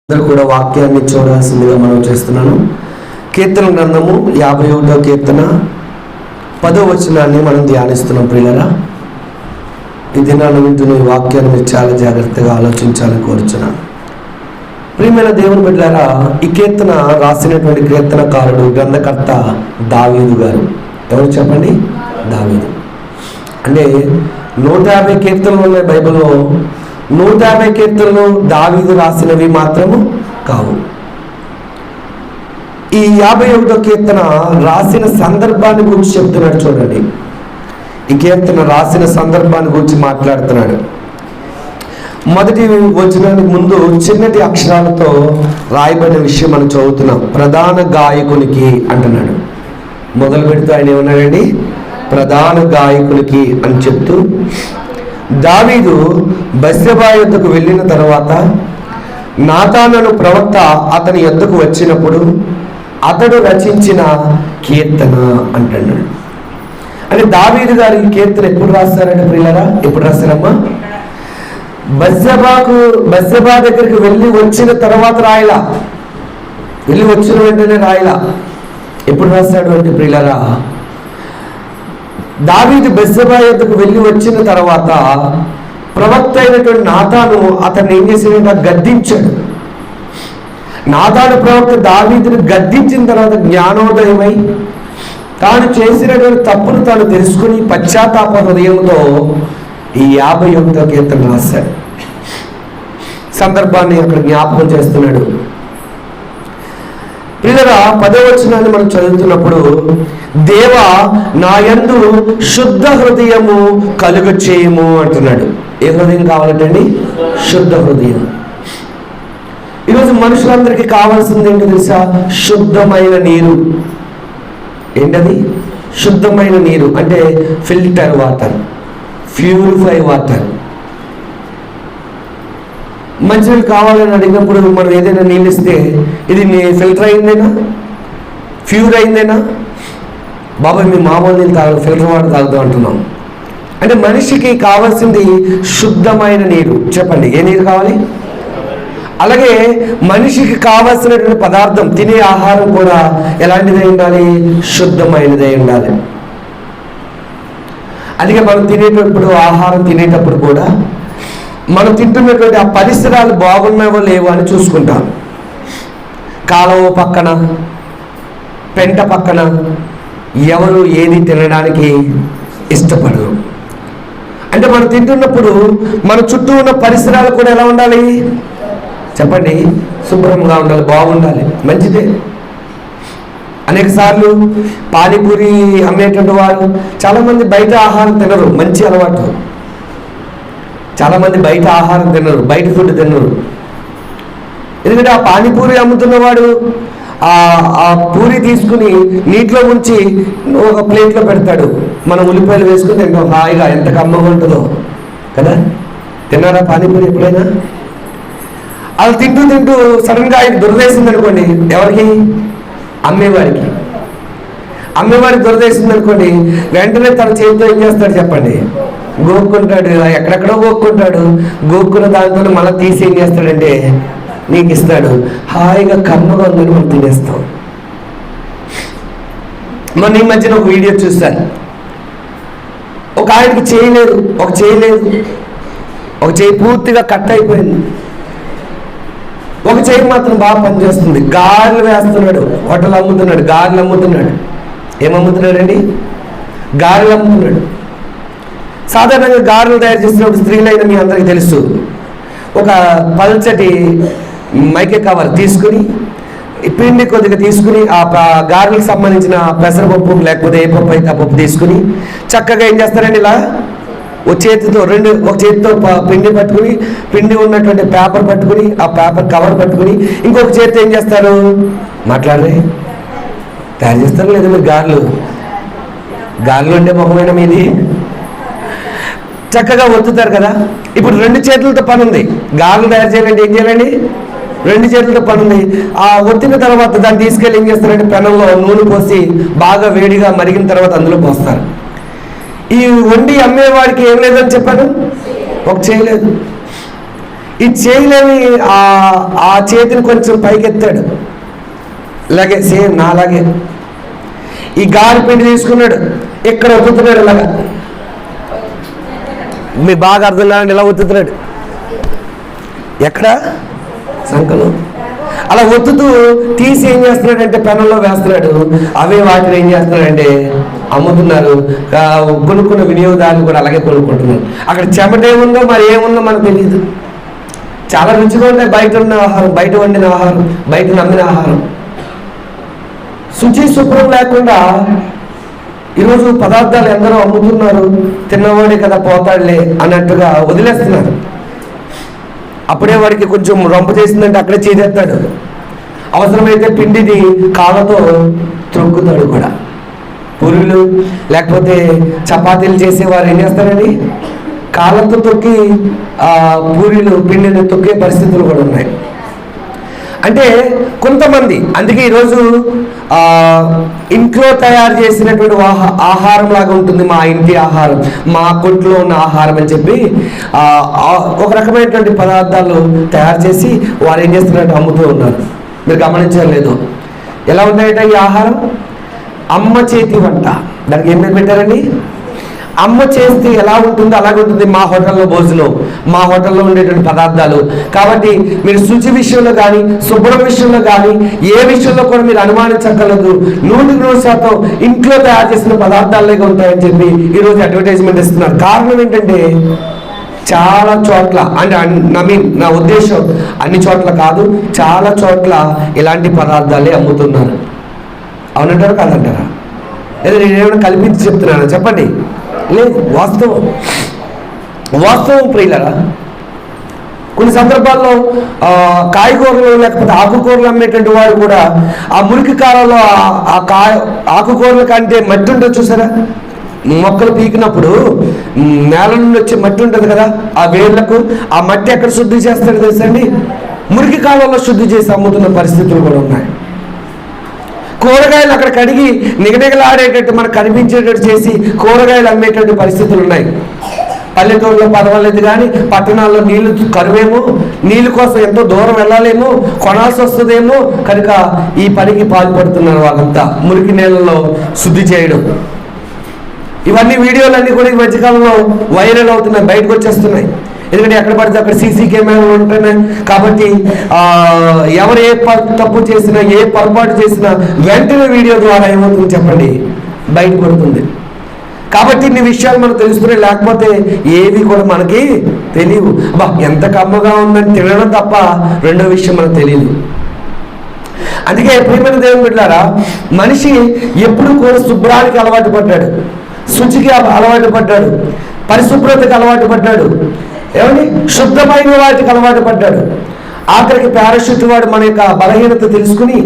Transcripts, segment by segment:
అందరూ కూడా వాక్యాన్ని చూడాల్సిందిగా మనం చేస్తున్నాను. కీర్తన గ్రంథము 51వ కీర్తన 10వ వచనాన్ని మనం ధ్యానిస్తున్నాం. ప్రియులారా, ఈ దినాన్ని వింటున్న ఈ వాక్యాన్ని మీరు చాలా జాగ్రత్తగా ఆలోచించాలని కోరుచున్నాను. ప్రియమైన దేవుని బిడ్డలారా, ఈ కీర్తన రాసినటువంటి కీర్తనకారుడు గ్రంథకర్త దావీదు గారు. ఎవరు చెప్పండి? దావీదు. అంటే 150 కీర్తనలు ఉన్నాయి బైబిల్లో. 150 కీర్తనలు దావీదు రాసినవి మాత్రము కావు. ఈ 51వ కీర్తన రాసిన సందర్భాన్ని గురించి చెప్తున్నాడు. చూడండి, ఈ కీర్తన రాసిన సందర్భాన్ని గురించి మాట్లాడుతున్నాడు. మొదటి వచనానికి ముందు చిన్నటి అక్షరాలతో రాయబడిన విషయం మనం చదువుతున్నాం. ప్రధాన గాయకునికి అంటున్నాడు. మొదలు పెడుతూ ఆయన ఏమన్నాడండి? ప్రధాన గాయకునికి అని చెప్తూ, దావీదు బత్షెబా యొద్దకు వెళ్ళిన తర్వాత నాతాను ప్రవక్త అతని యొద్దకు వచ్చినప్పుడు అతడు రచించిన కీర్తన అంటున్నాడు. అంటే దావీదు గారి కీర్తన ఎప్పుడు రాస్తారంటే ప్రియులారా, ఎప్పుడు రాస్తారమ్మా? బత్షెబా దగ్గరికి వెళ్ళి వచ్చిన తర్వాత రాయలా, వెళ్ళి వచ్చిన వెంటనే రాయలా. ఎప్పుడు రాస్తాడు అంటే ప్రియులారా, దావీదు బత్షెబా యొద్దకు వెళ్ళి వచ్చిన తర్వాత ప్రవక్త అయినటువంటి నాతాను అతన్ని ఏం చేసిన గద్దించాడు. నాతాను ప్రవక్త దావీదుని గద్దించిన తర్వాత జ్ఞానోదయమై తాను చేసినటువంటి తప్పును తాను తెలుసుకుని పశ్చాత్తాప హృదయంతో ఈ 51వ కీర్తన రాశాడు. సందర్భాన్ని అక్కడ జ్ఞాపకం చేస్తున్నాడు. ప్రియులారా, 10వ వచనాన్ని మనం చదువుతున్నప్పుడు, దేవా నా యందు శుద్ధ హృదయము కలుగ చేయము అంటున్నాడు. ఏ హృదయం కావాలంటండి? శుద్ధ హృదయం. ఈరోజు మనుషులందరికీ కావాల్సింది ఏంటో తెలుసా? శుద్ధమైన నీరు. ఏంటది? శుద్ధమైన నీరు అంటే ఫిల్టర్ వాటర్, ప్యూరిఫై వాటర్. మంచినీళ్ళు కావాలని అడిగినప్పుడు మనం ఏదైనా నీళ్ళు ఇస్తే, ఇది ఫిల్టర్ అయిందేనా, ప్యూర్ అయిందేనా? బాబాయ్ మీ మామూలు నీళ్ళు తాగదు, ఫిల్టర్ వాటర్ తాగుతాం అంటున్నాం. అంటే మనిషికి కావాల్సింది శుద్ధమైన నీరు. చెప్పండి, ఏ నీరు కావాలి? అలాగే మనిషికి కావాల్సినటువంటి పదార్థం, తినే ఆహారం కూడా ఎలాంటిదై ఉండాలి? శుద్ధమైనదై ఉండాలి. అందుకే మనం తినేటప్పుడు, ఆహారం తినేటప్పుడు కూడా మనం తింటున్నటువంటి ఆ పరిసరాలు బాగున్నావో లేవో అని చూసుకుంటాం. కాలువ పక్కన, పెంట పక్కన ఎవరు ఏది తినడానికి ఇష్టపడరు. అంటే మనం తింటున్నప్పుడు మన చుట్టూ ఉన్న పరిసరాలు కూడా ఎలా ఉండాలి? చెప్పండి, శుభ్రంగా ఉండాలి, బాగుండాలి, మంచిదే. అనేక సార్లు పానీపూరి అమ్మేటువంటి వారు చాలామంది బయట ఆహారం తినరు, మంచి అలవాటు. చాలామంది బయట ఆహారం తినరు, బయట ఫుడ్ తినరు. ఎందుకంటే ఆ పానీపూరి అమ్ముతున్నవాడు ఆ పూరి తీసుకుని నీటిలో ఉంచి ఒక ప్లేట్లో పెడతాడు. మనం ఉల్లిపాయలు వేసుకుని తింటాం హాయిగా, ఎంత కమ్మగా ఉంటుందో కదా. తిన్నారా పానీపూరి ఎప్పుడైనా? అలా తింటూ తింటూ సడన్గా ఆయన దురదేసింది అనుకోండి, ఎవరికి? అమ్మేవారికి. అమ్మేవారికి దురదేసింది అనుకోండి, వెంటనే తన చేతితో ఏం చేస్తాడు చెప్పండి? గోక్కుంటాడు. ఎక్కడెక్కడో గోక్కుంటాడు. గోక్కున్న దాంతో మళ్ళీ తీసి ఏం చేస్తాడంటే నీకు ఇస్తాడు. హాయిగా కమ్మగా ఉందని మనం తినేస్తాం. మొన్న ఈ మధ్యన ఒక వీడియో చూస్తాను. ఒక ఆయనకి చేయలేదు, ఒక చేయి పూర్తిగా కట్ అయిపోయింది. ఒక చేయి మాత్రం బాగా పనిచేస్తుంది. గారెలు వేస్తున్నాడు, హోటల్ అమ్ముతున్నాడు, గారెలు అమ్ముతున్నాడు. ఏమమ్ముతున్నాడండి? గారెలు అమ్ముతున్నాడు. సాధారణంగా గారెలు తయారు చేసినప్పుడు స్త్రీలైన మీ అందరికీ తెలుసు, ఒక పల్చటి మైకే కవర్ తీసుకుని, పిండి కొద్దిగా తీసుకుని, ఆ గారెలకు సంబంధించిన పెసరపప్పు లేకపోతే ఏ పప్పు అయితే ఆ పప్పు తీసుకుని చక్కగా ఏం చేస్తారండి? ఇలా ఒక చేతితో పిండి పట్టుకుని, పిండి ఉన్నటువంటి పేపర్ పట్టుకుని, ఆ పేపర్ కవర్ పట్టుకుని, ఇంకొక చేతితో ఏం చేస్తారు? మాట్లాడలే తయారు చేస్తారు. లేదా మీరు గారెలు ఉండే ముఖమైన మీది చక్కగా ఒత్తుతారు కదా. ఇప్పుడు 2 చేతులతో పని ఉంది. గారెలు తయారు చేయాలంటే ఏం చేయాలండి? 2 చేతులతో పని ఉంది. ఆ ఒత్తిన తర్వాత దాన్ని తీసుకెళ్ళి ఏం చేస్తారంటే పెనంలో నూనె పోసి బాగా వేడిగా మరిగిన తర్వాత అందులో పోస్తారు. ఈ వండి అమ్మేవాడికి ఏం లేదని చెప్పాను? ఒక చేయలేదు. ఈ చేయలేని ఆ చేతిని కొంచెం పైకెత్తాడు, ఇలాగే సేమ్ నాలాగే. ఈ గారి పిండి తీసుకున్నాడు, ఇక్కడ ఒత్తుతున్నాడు ఇలాగా. మీ బాగా అర్థం కాదండి, ఇలా ఒత్తుతున్నాడు. ఎక్కడ? సంకలు. అలా ఒత్తుతూ తీసి ఏం చేస్తున్నాడంటే పెనంలో వేస్తున్నాడు. అవే వాటిని ఏం చేస్తున్నాడంటే అమ్ముతున్నారు. కొనుక్కున్న వినియోగదారులు కూడా అలాగే కొనుక్కుంటున్నారు. అక్కడ చెమట ఏముందో మరి ఏముందో మనకు తెలియదు. చాలా రుచిగా ఉంటాయి బయట ఉన్న ఆహారం, బయట వండిన ఆహారం, బయట నమ్మిన ఆహారం. శుచి శుభ్రం లేకుండా ఈరోజు పదార్థాలు ఎందరో అమ్ముతున్నారు. తిన్నవాడే కదా పోతాడులే అన్నట్టుగా వదిలేస్తున్నారు. అప్పుడే వాడికి కొంచెం రొంప చేసిందంటే అక్కడే చేసేస్తాడు. అవసరమైతే పిండిని కాళ్ళతో త్రొక్కుతాడు కూడా. పూరీలు లేకపోతే చపాతీలు చేసేవారు ఏం చేస్తారండి? కాళ్ళతో తొక్కి పూరీలు పిండిని తొక్కే పరిస్థితులు కూడా ఉన్నాయి. అంటే కొంతమంది, అందుకే ఈరోజు ఇంట్లో తయారు చేసినటువంటి ఆహారం లాగా ఉంటుంది మా ఇంటి ఆహారం, మా కొట్లో ఉన్న ఆహారం అని చెప్పి ఒక రకమైనటువంటి పదార్థాలు తయారు చేసి వారు ఏం చేస్తున్నట్టు అమ్ముతూ ఉన్నారు. మీరు గమనించలేదు? ఎలా ఉంటాయట ఈ ఆహారం? అమ్మ చేతి వంట. దానికి ఏం పేరు పెట్టారండి? అమ్మ చేస్తే ఎలా ఉంటుందో అలాగే ఉంటుంది మా హోటల్లో భోజనం, మా హోటల్లో ఉండేటువంటి పదార్థాలు. కాబట్టి మీరు శుచి విషయంలో కానీ శుభ్రం విషయంలో కానీ ఏ విషయంలో కూడా మీరు అనుమానించగలదు. 100% ఇంట్లో తయారు చేసిన పదార్థాలుగా ఉంటాయని చెప్పి ఈరోజు అడ్వర్టైజ్మెంట్ ఇస్తున్నారు. కారణం ఏంటంటే చాలా చోట్ల, అంటే నా ఉద్దేశం అన్ని చోట్ల కాదు, చాలా చోట్ల ఇలాంటి పదార్థాలే అమ్ముతున్నారు. అవునంటారా కాదంటారా? లేదా నేనేమైనా కల్పించి చెప్తున్నానా? చెప్పండి. లేదు, వాస్తవం ప్రియులరా. కొన్ని సందర్భాల్లో కాయగూరలు లేకపోతే ఆకుకూరలు అమ్మేటువంటి వారు కూడా ఆ మురికి కాలంలో ఆకుకూరల కంటే మట్టి ఉంటుంది చూసారా? మొక్కలు పీకినప్పుడు నేల నుండి వచ్చే మట్టి ఉంటుంది కదా, ఆ వేళ్లకు ఆ మట్టి ఎక్కడ శుద్ధి చేస్తాడు తెలుసండి? మురికి కాలంలో శుద్ధి చేసి అమ్ముతున్న పరిస్థితులు కూడా ఉన్నాయి. కూరగాయలు అక్కడ కడిగి నిగనిగలాడేటట్టు మనకు కనిపించేటట్టు చేసి కూరగాయలు అమ్మేటట్టు పరిస్థితులు ఉన్నాయి. పల్లెటూరులో పర్వాలేదు కానీ పట్టణాల్లో నీళ్లు కరువేమో, నీళ్ళ కోసం ఎంతో దూరం వెళ్ళాలేమో, కొనాల్సి వస్తుందేమో కనుక ఈ పనికి పాల్పడుతున్నారు వాళ్ళంతా. మురికి నీళ్ళలో శుద్ధి చేయడం, ఇవన్నీ వీడియోలన్నీ కూడా ఈ మధ్యకాలంలో వైరల్ అవుతున్నాయి, బయటకు వచ్చేస్తున్నాయి. ఎందుకంటే ఎక్కడ పడితే అక్కడ సీసీ కెమెరాలు ఉంటున్నాయి కాబట్టి ఎవరు ఏ తప్పు చేసినా ఏ పొరపాటు చేసినా వెంటనే వీడియో ద్వారా ఏమవుతుంది చెప్పండి, బయటపడుతుంది. కాబట్టి ఇన్ని విషయాలు మనకు తెలుస్తున్నాయి, లేకపోతే ఏవి కూడా మనకి తెలియవు. అబ్బా ఎంత కమ్మగా ఉందని తినడం తప్ప రెండో విషయం మనకు తెలియదు. అందుకే ప్రియమైన దేవుని బిడ్డలారా, మనిషి ఎప్పుడు కూడా శుభ్రానికి అలవాటు పడ్డాడు, శుచికి అలవాటు పడ్డాడు, పరిశుభ్రతకి అలవాటు పడ్డాడు, ఏమండి శుద్ధమైన వాటికి అలవాటు పడ్డాడు. ఆఖరికి పారాషూట్ వాడు మన యొక్క బలహీనత తెలుసుకుని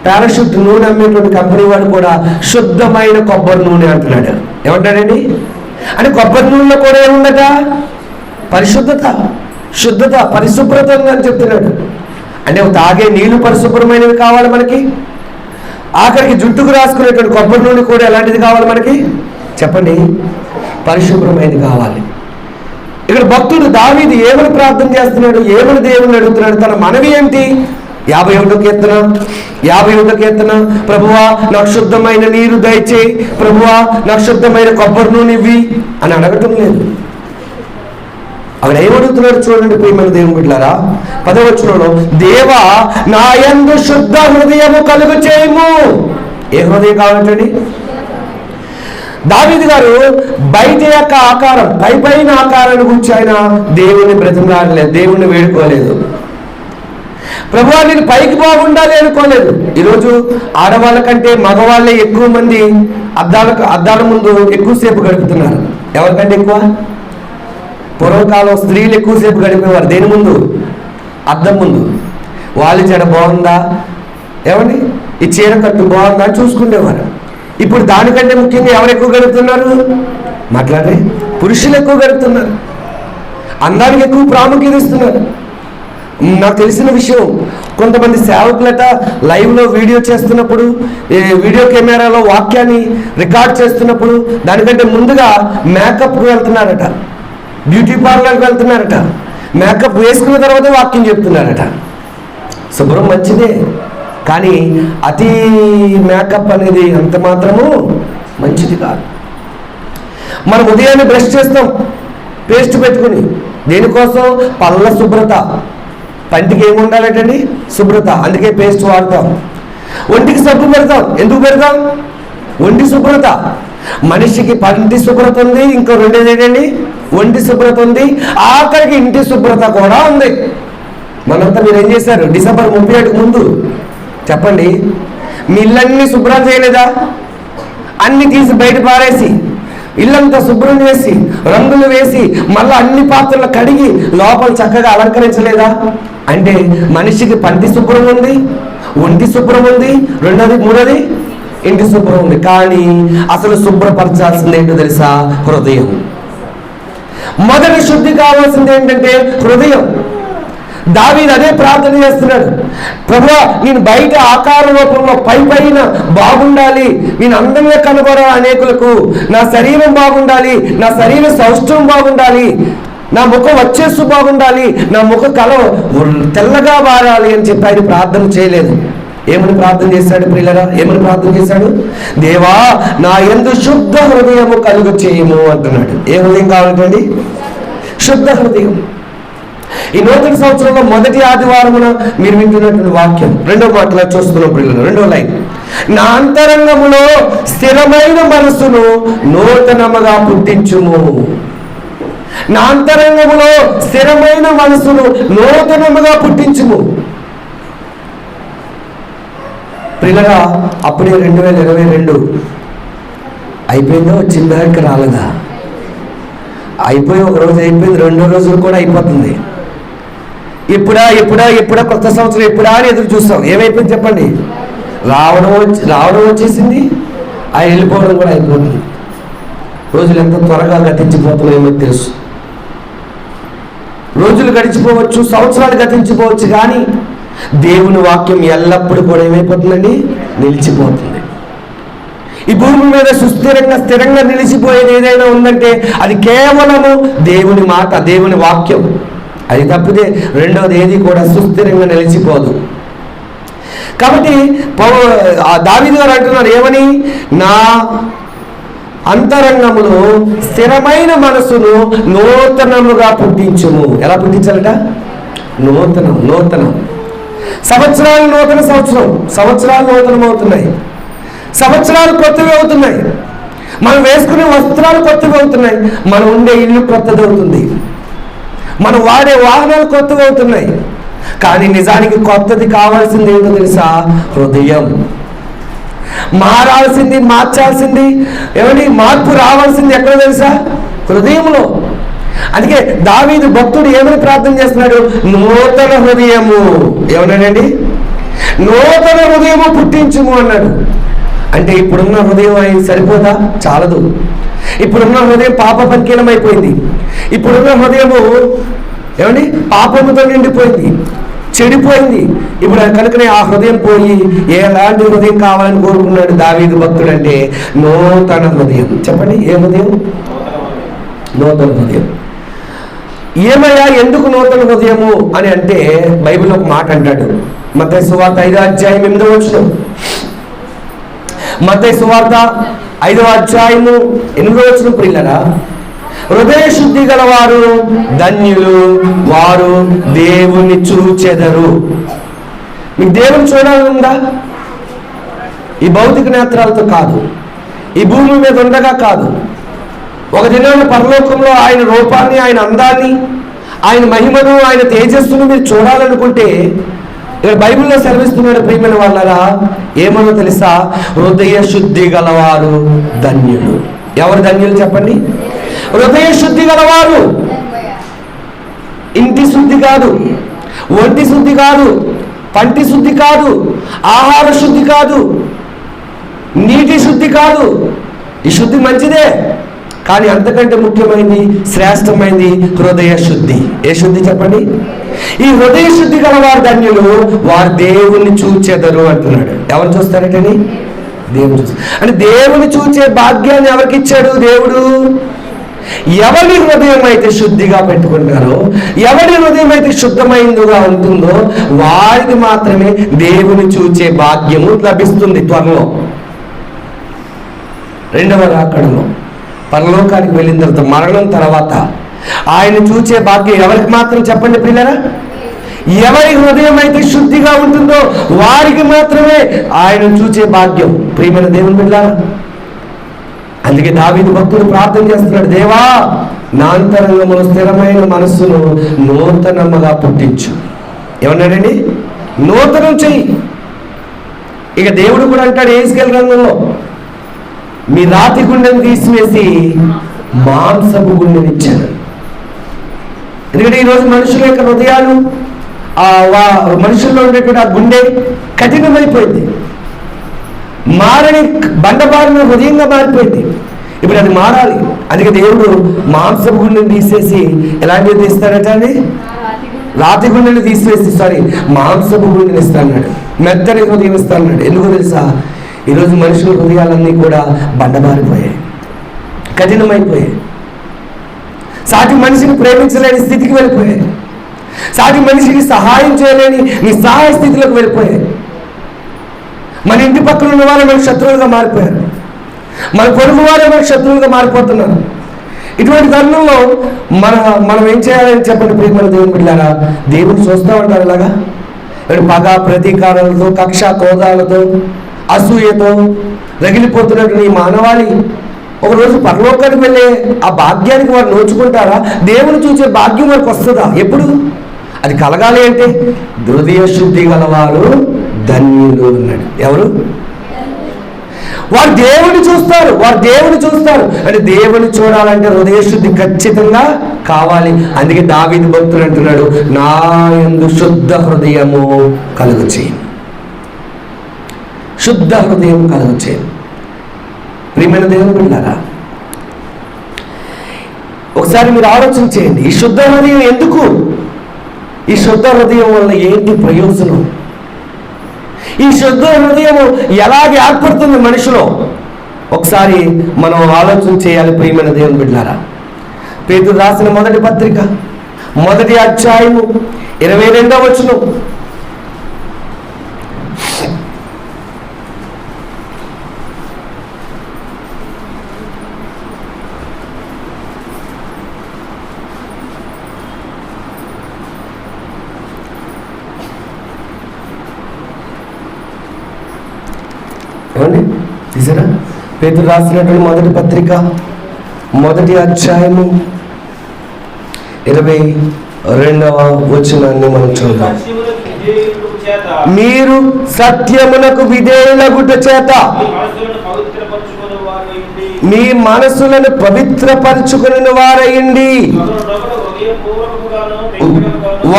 పారాషూట్ నూనె అమ్మేటువంటి కంపెనీ వాడు కూడా శుద్ధమైన కొబ్బరి నూనె అంటున్నాడు. ఏమంటాడండి? అంటే కొబ్బరి నూనెలో కూడా ఏముందట? పరిశుద్ధత, శుద్ధత, పరిశుభ్రత అని చెప్తున్నాడు. అంటే తాగే నీళ్లు పరిశుభ్రమైనవి కావాలి మనకి. ఆఖరికి జుట్టుకు రాసుకునేటువంటి కొబ్బరి నూనె కూడా ఎలాంటిది కావాలి మనకి చెప్పండి? పరిశుభ్రమైనది కావాలి. ఇక్కడ భక్తుడు దావీదు ఏమని ప్రార్థన చేస్తున్నాడు, ఏమని దేవుని అడుగుతున్నాడు? తన మనవి ఏంటి? 51వ కీర్తన, ప్రభువా నాకు శుద్ధమైన నీరు దయచేయి, ప్రభువా నాకు శుద్ధమైన కొబ్బరి నూనె ఇవ్వి అని అడగటం లేదు. అక్కడ ఏమడుగుతున్నాడు చూడండి ప్రియమైన దేవుని బిడ్డలారా. 10వ వచనంలో, దేవా నా యందు శుద్ధ హృదయము కలుగు చేయము. ఏ హృదయం కావాలంటండి? దావీదు గారు బయట యొక్క ఆకారం, పైన ఆకారాన్ని గురించి ఆయన దేవుని బ్రతిమలాడలేదు, దేవుని వేడుకోలేదు. ప్రభువా నేను పైకి బాగుండాలి అనుకోలేదు. ఈరోజు ఆడవాళ్ళ కంటే మగవాళ్ళే ఎక్కువ మంది అద్దాల ముందు ఎక్కువసేపు గడుపుతున్నారు. ఎవరికంటే ఎక్కువ? పూర్వకాలం స్త్రీలు ఎక్కువసేపు గడిపేవారు దేని ముందు? అద్దం ముందు. వాళ్ళ జడ బాగుందా, ఏమండి ఈ చీర కట్టు బాగుందా చూసుకునేవారు. ఇప్పుడు దానికంటే ముఖ్యంగా ఎవరు ఎక్కువ గడుపుతున్నారు? మాట్లాడే పురుషులు ఎక్కువ గడుపుతున్నారు, అందానికి ఎక్కువ ప్రాముఖ్యత ఇస్తున్నారు. నాకు తెలిసిన విషయం, కొంతమంది సేవకులట లైవ్లో వీడియో చేస్తున్నప్పుడు, వీడియో కెమెరాలో వాక్యాన్ని రికార్డ్ చేస్తున్నప్పుడు దానికంటే ముందుగా మేకప్కి వెళ్తున్నారట, బ్యూటీ పార్లర్కి వెళ్తున్నారట, మేకప్ వేసుకున్న తర్వాత వాక్యం చెప్తున్నారట. శుభ్రం మంచిదే, కానీ అతి మేకప్ అనేది అంత మాత్రము మంచిది కాదు. మనం ఉదయాన్నే బ్రష్ చేస్తాం పేస్ట్ పెట్టుకుని, దేనికోసం? పళ్ళ శుభ్రత. పంటికి ఏమి ఉండాలటండి? శుభ్రత. అందుకే పేస్ట్ వాడతాం. ఒంటికి సబ్బు పెడతాం. ఎందుకు పెడతాం? ఒంటి శుభ్రత. మనిషికి పంటి శుభ్రత ఉంది, ఇంకో రెండేది ఏంటండి? ఒంటి శుభ్రత ఉంది, ఆఖరికి ఇంటి శుభ్రత కూడా ఉంది. మనంతా మీరు ఏం చేశారు డిసెంబర్ 31 ముందు? చెప్పండి. మీ ఇళ్ళన్నీ శుభ్రం చేయలేదా? అన్ని తీసి బయట పారేసి ఇల్లంతా శుభ్రం చేసి రంగులు వేసి మళ్ళీ అన్ని పాత్రలు కడిగి లోపల చక్కగా అలంకరించలేదా? అంటే మనిషికి పంటి శుభ్రం ఉంది, ఒంటి శుభ్రం ఉంది, మూడోది ఇంటి శుభ్రం ఉంది. కానీ అసలు శుభ్రపరచాల్సింది ఏంటో తెలుసా? హృదయం. మొదటి శుద్ధి కావాల్సింది ఏంటంటే హృదయం. దావీదు అదే ప్రార్థన చేస్తున్నాడు. ప్రభువా, నేను బయట ఆకార రూపంలో పైన బాగుండాలి, నేను అందంగా కనబడాలి అనేకులకు, నా శరీరం బాగుండాలి, నా శరీర సౌష్ఠవం బాగుండాలి, నా ముఖం వచ్చేస్తూ బాగుండాలి, నా ముఖ కళ తెల్లగా మారాలి అని చెప్పి ఆయన ప్రార్థన చేయలేదు. ఏమని ప్రార్థన చేశాడు ప్రియులరా? ఏమని ప్రార్థన చేశాడు? దేవా, నా యందు శుద్ధ హృదయము కలుగు చేయము అంటున్నాడు. ఏ హృదయం కావాలంటండి? శుద్ధ హృదయం. ఈ నూతన సంవత్సరంలో మొదటి ఆదివారమున మీరు వింటున్నటువంటి వాక్యం రెండో మాటలో చూస్తున్నాం ప్రియులరా. రెండో లైన్, నా అంతరంగములో స్థిరమైన మనసును నూతనముగా పుట్టించుము. నా అంతరంగములో స్థిరమైన మనసును నూతనముగా పుట్టించుము. ప్రియులరా, అప్పుడే 2022 అయిపోయిందో, వచ్చిందా, ఇంకా రాలేదా? అయిపోయి ఒక రోజు అయిపోయింది, రెండో రోజులు కూడా అయిపోతుంది. ఎప్పుడా కొత్త సంవత్సరం ఎప్పుడా అని ఎదురు చూస్తాం. ఏమైపోయింది చెప్పండి? రావడం వచ్చేసింది, ఆయన వెళ్ళిపోవడం కూడా అయిపోతుంది. రోజులు ఎంత త్వరగా గతించిపోతున్నాయేమో తెలుసు. రోజులు గడిచిపోవచ్చు, సంవత్సరాలు గతించిపోవచ్చు, కానీ దేవుని వాక్యం ఎల్లప్పుడూ కూడా ఏమైపోతుందండి? నిలిచిపోతుంది. ఈ భూమి మీద స్థిరంగా నిలిచిపోయేది ఏదైనా ఉందంటే అది కేవలము దేవుని మాట, దేవుని వాక్యం. అది తప్పితే రెండవది ఏది కూడా సుస్థిరంగా నిలిచిపోదు. కాబట్టి దావీదు గారు అంటున్నారు ఏమని? నా అంతరంగములో స్థిరమైన మనసును నూతనముగా పుట్టించుము. ఎలా పుట్టించాలట? నూతనం. సంవత్సరాలు నూతన సంవత్సరాలు నూతనం అవుతున్నాయి, సంవత్సరాలు కొత్తవి అవుతున్నాయి, మనం వేసుకునే వస్త్రాలు కొత్తవి అవుతున్నాయి, మనం ఉండే ఇల్లు కొత్తది అవుతుంది, మనం వాడే వాహనాలు కొత్తవి అవుతున్నాయి. కానీ నిజానికి కొత్తది కావాల్సింది ఏంటో తెలుసా? హృదయం. మారాల్సింది, మార్చాల్సింది, మార్పు రావాల్సింది ఎక్కడ తెలుసా? హృదయంలో. అందుకే దావీదు భక్తుడు ఏమని ప్రార్థన చేస్తున్నాడు? నూతన హృదయము. ఏమన్నాడండి? నూతన హృదయము పుట్టించుము అన్నాడు. అంటే ఇప్పుడున్న హృదయం ఆయన సరిపోదా? చాలదు. ఇప్పుడున్న హృదయం పాప పంకీలమైపోయింది. ఇప్పుడున్న హృదయము పాపముతో నిండిపోయింది, చెడిపోయింది. ఇప్పుడు కనుకనే ఆ హృదయం పోయి ఎలాంటి హృదయం కావాలని కోరుకున్నాడు దావీదు భక్తుడు అంటే? నూతన హృదయం. చెప్పండి, ఏ హృదయం? నూతన హృదయం. ఏమయ్యా ఎందుకు నూతన హృదయము అని అంటే బైబిల్లో ఒక మాట అంటాడు. మత్తయి సువార్త 5వ అధ్యాయం 8వ వచనం. మత్తయి సువార్త 5వ అధ్యాయము 8వ వచనం. ప్రియులరా, హృదయ శుద్ధి గలవారు ధన్యులు, వారు దేవుని చూచెదరు. మీకు దేవుని చూడాలనుందా? ఈ భౌతిక నేత్రాలతో కాదు, ఈ భూమి మీద ఉండగా కాదు. ఒక దినాన్ని పరలోకంలో ఆయన రూపాన్ని, ఆయన అందాన్ని, ఆయన మహిమను, ఆయన తేజస్సును మీరు చూడాలనుకుంటే ఇక్కడ బైబిల్లో సెలవిస్తున్నాడు ప్రియమైన వాళ్ళరా. ఏమన్నా తెలుసా? హృదయ శుద్ధి గలవారు ధన్యులు. ఎవరు ధన్యులు చెప్పండి? హృదయ శుద్ధి గలవారు. ఇంటి శుద్ధి కాదు, ఒంటి శుద్ధి కాదు, పంటి శుద్ధి కాదు, ఆహార శుద్ధి కాదు, నీటి శుద్ధి కాదు. ఈ శుద్ధి మంచిదే, కానీ అంతకంటే ముఖ్యమైనది, శ్రేష్టమైనది హృదయ శుద్ధి. ఏ శుద్ధి చెప్పండి? ఈ హృదయ శుద్ధి గలవారు ధన్యులు, వారు దేవుణ్ణి చూచెదరు అంటున్నాడు. ఎవరు చూస్తారంటండి? దేవుని చూస్తారు. అంటే దేవుని చూచే భాగ్యాన్ని ఎవరికి ఇచ్చాడు దేవుడు? ఎవరి హృదయం అయితే శుద్ధిగా పెట్టుకుంటారో, ఎవరి హృదయం అయితే శుద్ధమైందిగా ఉంటుందో వారికి మాత్రమే దేవుని చూచే భాగ్యము లభిస్తుంది. త్వరలో రెండవ రాకడలో పరలోకానికి వెళ్ళిన తర్వాత, మరణం తర్వాత ఆయన చూచే భాగ్యం ఎవరికి మాత్రం చెప్పండి పిల్లరా? ఎవరి హృదయం అయితే శుద్ధిగా ఉంటుందో వారికి మాత్రమే ఆయన చూచే భాగ్యం. ప్రియమైన దేవుని పిల్లరా, అందుకే దావీదు భక్తుడు ప్రార్థన చేస్తున్నాడు, దేవా నా అంతరంగంలో స్థిరమైన మనస్సును నూతనముగా పుట్టించు. ఏమన్నాడండి? నూతనం చెయ్యి. ఇక దేవుడు కూడా అంటాడు యేసుకేలు గ్రంథంలో, మీ రాతి గుండెను తీసివేసి మాంసపు గుండెనిచ్చాను. ఎందుకంటే ఈరోజు మనుషుల యొక్క హృదయాలు, మనుషుల్లో ఉండేటువంటి ఆ గుండె కఠినమైపోయింది, మారని బండబారిన హృదయంగా మారిపోయింది. ఇప్పుడు అది మారాలి. అందుకే దేవుడు మాంసపు గుండెని తీసేసి ఎలాంటివి తీస్తాడట అండి? రాతి గుండెని తీసివేసి మాంసపు గుండెని ఇస్తాడు, మెత్తని హృదయం ఇస్తాడు. ఎందుకో తెలుసా? ఈరోజు మనుషుల హృదయాలన్నీ కూడా బండబారిపోయాయి, కఠినమైపోయాయి. సాటి మనిషిని ప్రేమించలేని స్థితికి వెళ్ళిపోయాయి, సాటి మనిషికి సహాయం చేయలేని నిస్సహాయ స్థితిలోకి వెళ్ళిపోయాయి. మన ఇంటి పక్కన ఉన్న వారు మనకు శత్రువులుగా మారిపోయారు, మన పొరుగు వారే మనకు శత్రువులుగా మారిపోతున్నారు. ఇటువంటి తరుణంలో మనం ఏం చేయాలని చెప్పండి ప్రియమైన దేవుని బిడ్డలారా? దేవుడు చూస్తూ ఉంటారు ఇలాగా పగ ప్రతీకారాలతో, కక్ష కోదాలతో, అసూయతో రగిలిపోతున్నట్టు ఈ మానవాళి ఒకరోజు పరలోకానికి వెళ్ళే ఆ భాగ్యానికి వారు నోచుకుంటారా? దేవుని చూసే భాగ్యం వారికి వస్తుందా? ఎప్పుడు? అది కలగాలి అంటే హృదయ శుద్ధి గలవారు ధన్యులు అన్నాడు. ఎవరు? వారు దేవుని చూస్తారు, వారు దేవుని చూస్తారు. అంటే దేవుని చూడాలంటే హృదయ శుద్ధి ఖచ్చితంగా కావాలి. అందుకే దావీదు భక్తుడు అంటున్నాడు, నా యందు శుద్ధ హృదయము కలుగు చేయి, శుద్ధ హృదయం కలుగు చేయి. ప్రియమైన దేవుని బిడ్డలారా, ఒకసారి మీరు ఆలోచన చేయండి, ఈ శుద్ధ హృదయం ఎందుకు? ఈ శుద్ధ హృదయం వల్ల ఏంటి ప్రయోజనం? ఈ శుద్ధ హృదయము ఎలాగ ఏర్పడుతుంది మనిషిలో? ఒకసారి మనం ఆలోచన చేయాలి ప్రియమైన దేవుని బిడ్డలారా. పేతురు రాసిన మొదటి పత్రిక 1వ అధ్యాయము 22వ వచనం. ఏమండి తీసారా? పేతురు రాసినటువంటి మొదటి పత్రిక 1వ అధ్యాయము 22వ వచనాన్ని మనం చూద్దాం. మీరు సత్యమునకు విధేయులగుట చేత మీ మనసులను పవిత్రపరచుకుని వారయ్యండి,